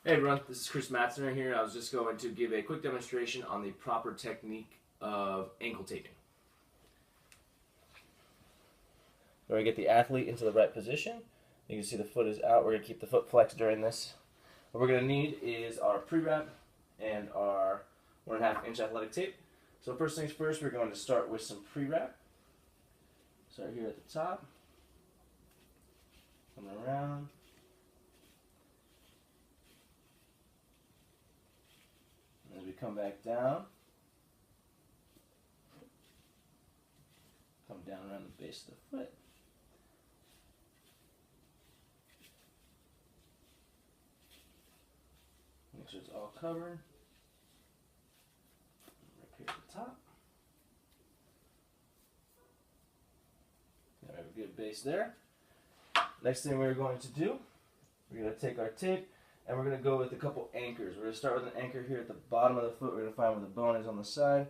Hey everyone, this is Chris Matzner here. I was just going to give a quick demonstration on the proper technique of ankle taping. We're going to get the athlete into the right position. You can see the foot is out. We're going to keep the foot flexed during this. What we're going to need is our pre-wrap and our 1.5 inch athletic tape. So first things first, we're going to start with some pre-wrap. Start here at the top, coming around. As we come back down, come down around the base of the foot. Make sure it's all covered. Right here at the top. Now we have a good base there. Next thing we're going to do, we're going to take our tape and we're going to go with a couple anchors. We're going to start with an anchor here at the bottom of the foot. We're going to find where the bone is on the side.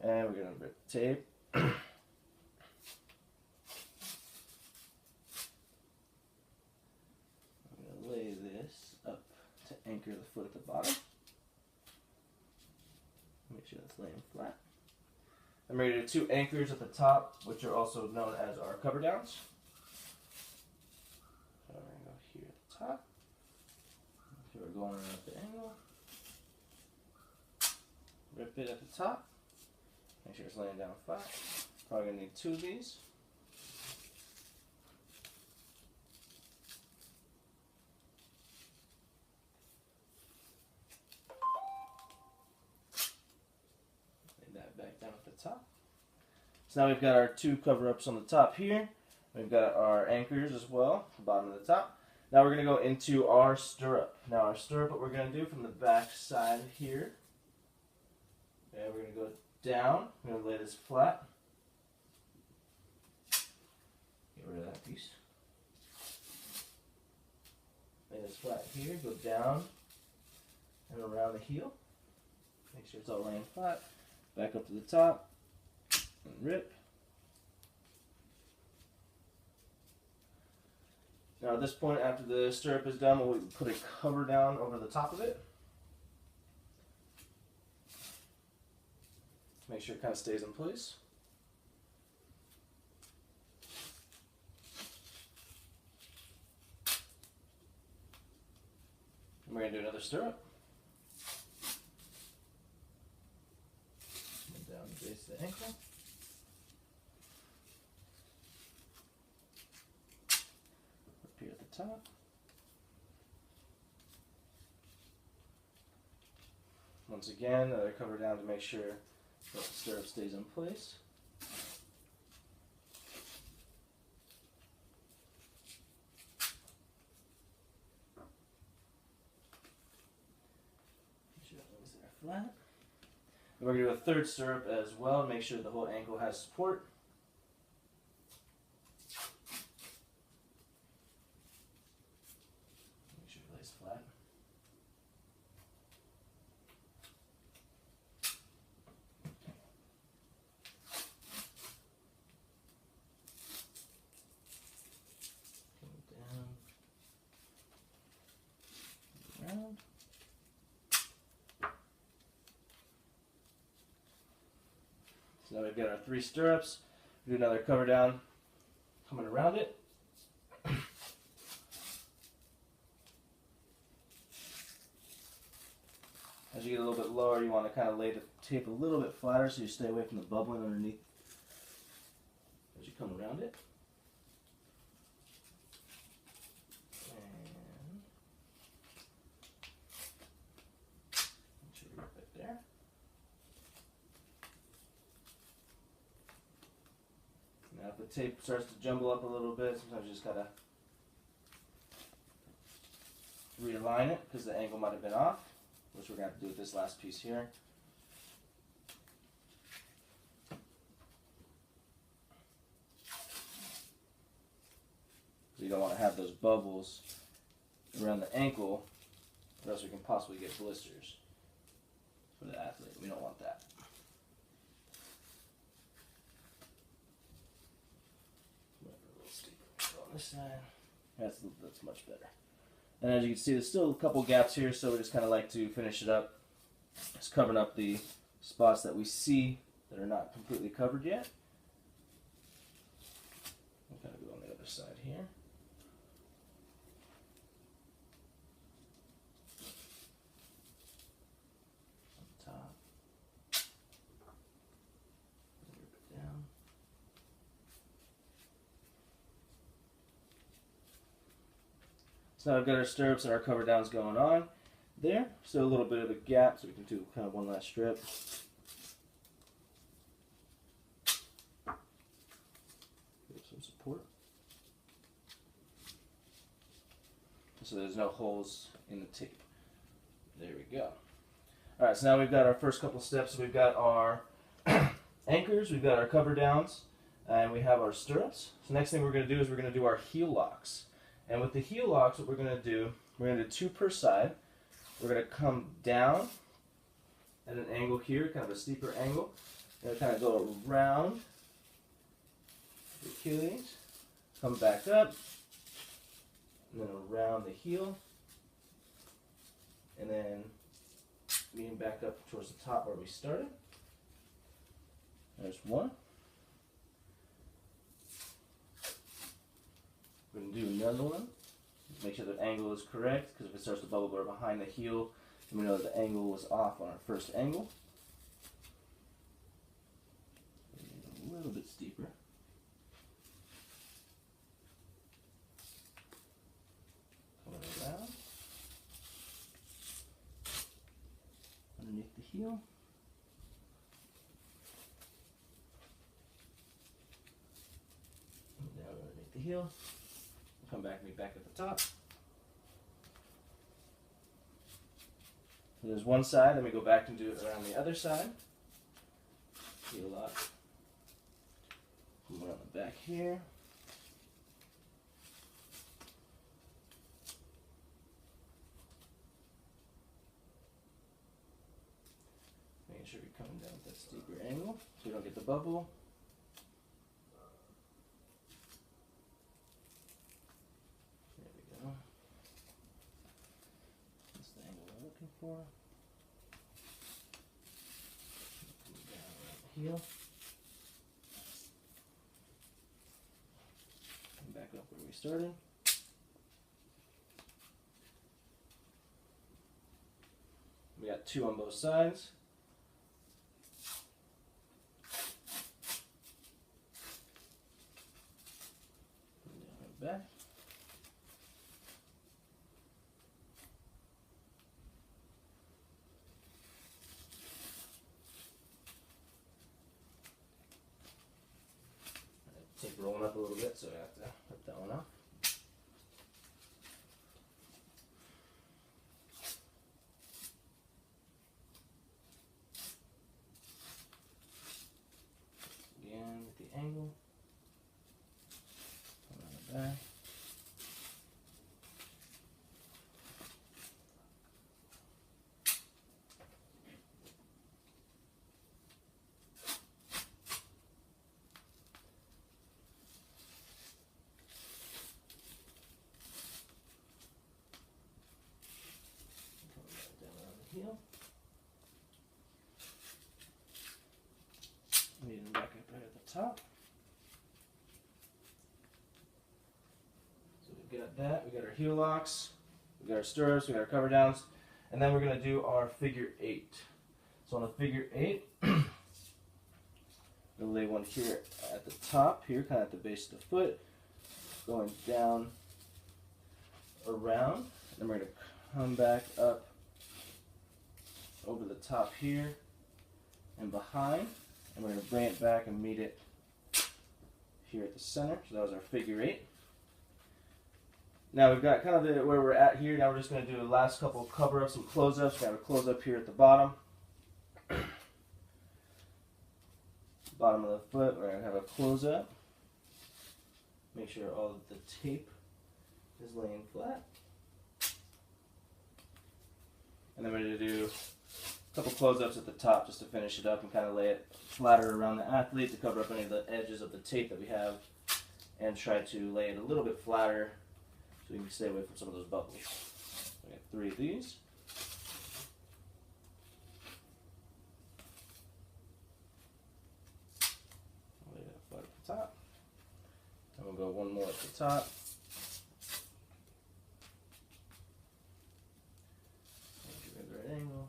And we're going to rip the tape. I'm going to lay this up to anchor the foot at the bottom. Make sure it's laying flat. I'm ready to do 2 anchors at the top, which are also known as our cover downs. So we're going to go here at the top. So we're going around the angle. Rip it at the top. Make sure it's laying down flat. Probably going to need 2 of these. Lay that back down at the top. So now we've got our 2 cover-ups on the top here. We've got our anchors as well, the bottom of the top. Now we're going to go into our stirrup. Now our stirrup, what we're going to do from the back side here, and we're going to go down. We're going to lay this flat. Get rid of that piece. Lay this flat here, go down and around the heel. Make sure it's all laying flat. Back up to the top and rip. Now at this point, after the stirrup is done, we'll put a cover down over the top of it. Make sure it kind of stays in place. And we're going to do another stirrup. Down the base of the ankle. Here at the top. Once again, another cover down to make sure that the stirrup stays in place. Make sure that lays there flat. And we're going to do a third stirrup as well to make sure the whole ankle has support. Flat. Come down, around. So now we've got our 3 stirrups. Do another cover down, coming around it. As you get a little bit lower, you want to kind of lay the tape a little bit flatter so you stay away from the bubbling underneath as you come around it. And make sure you rip it there. Now if the tape starts to jumble up a little bit, sometimes you just gotta realign it because the angle might have been off, which we're going to have to do with this last piece here. So you don't want to have those bubbles around the ankle, or else we can possibly get blisters for the athlete. We don't want that. A little steeper on this side. That's much better. And as you can see, there's still a couple gaps here, so we just kind of like to finish it up. Just covering up the spots that we see that are not completely covered yet. We'll kind of go on the other side here. On top. Rip it down. So now I've got our stirrups and our cover downs going on there. Still a little bit of a gap, so we can do kind of one last strip. Give some support. So there's no holes in the tape. There we go. Alright, so now we've got our first couple steps. So we've got our anchors, we've got our cover downs, and we have our stirrups. So next thing we're going to do is we're going to do our heel locks. And with the heel locks, what we're going to do, we're going to do 2 per side. We're going to come down at an angle here, kind of a steeper angle. And kind of go around the Achilles, come back up, and then around the heel, and then lean back up towards the top where we started. There's one. We're going to do another one. Make sure the angle is correct, because if it starts to bubble or behind the heel, then we know that the angle was off on our first angle. A little bit steeper. Coming around. Underneath the heel. And down underneath the heel. Come back, meet back at the top. So there's one side, then we go back and do it around the other side. Heel lock. Come around the back here. Making sure you're coming down with that steeper angle so we don't get the bubble. For. Down the heel. And back up where we started. We got 2 on both sides. Down and back. Tape rolling up a little bit, so I have to put that one off. Again with the angle. Around the back. Heel. Lead them back up right at the top. So we've got that. We got our heel locks. We got our stirrups. We got our cover downs, and then we're going to do our figure 8. So on a figure 8, we'll lay one here at the top, here, kind of at the base of the foot, going down, around, and then we're going to come back up over the top here and behind, and we're going to bring it back and meet it here at the center. So that was our figure 8. Now we've got kind of where we're at here. Now we're just going to do the last couple of cover-ups and close-ups. We have a close-up here at the bottom. Bottom of the foot, we're going to have a close-up. Make sure all of the tape is laying flat. And then we're going to do a couple close-ups at the top just to finish it up and kind of lay it flatter around the athlete to cover up any of the edges of the tape that we have, and try to lay it a little bit flatter so you can stay away from some of those bubbles. We got 3 of these. Lay that flat at the top. And we'll go one more at the top. Make it at the right angle.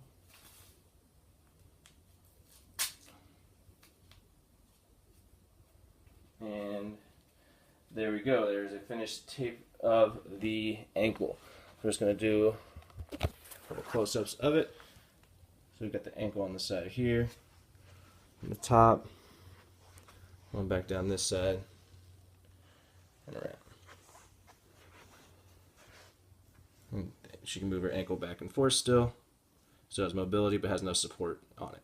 And there we go. There's a finished tape of the ankle. We're just going to do a couple close-ups of it. So we've got the ankle on the side here, on the top, going back down this side, and around. And she can move her ankle back and forth still. Still has mobility, but has no support on it.